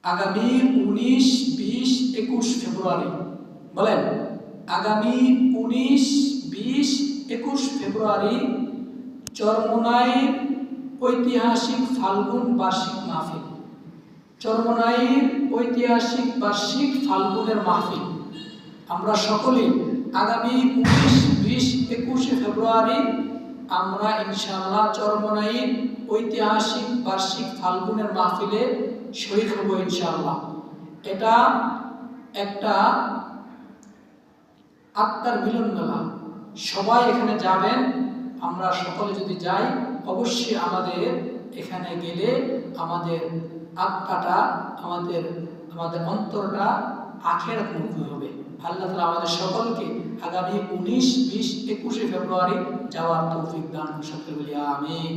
আগামী 19, 20, 21 ফেব্রুয়ারি, বলেন আগামী 19, 20, 21 ফেব্রুয়ারি চরমোনাইর ঐতিহাসিক ফাল্গুন বার্ষিক মাহফিল। চরমোনাইর ঐতিহাসিক বার্ষিক ফাল্গুনের মাহফিল আমরা সকলেই আগামী 19, 20, 21 ফেব্রুয়ারি আমরা ইনশাআল্লাহ চরমোনাইর ঐতিহাসিক বার্ষিক ফাল্গুনের মাহফিলে শরীক হব ইনশাআল্লাহ। এটা একটা আত্মার মিলন মেলা, সবাই এখানে যাবেন। আমরা সকলে যদি যাই অবশ্যই আমাদের এখানে গেলে আমাদের আত্মাটা আমাদের অন্তরটা আখিরাতমুখী হবে। আল্লাহ তাআলা আমাদের সকলকে আগামী 19, 20, 21 ফেব্রুয়ারি যাওয়ার তৌফিক দান করুন। সকলে বলি আমিন।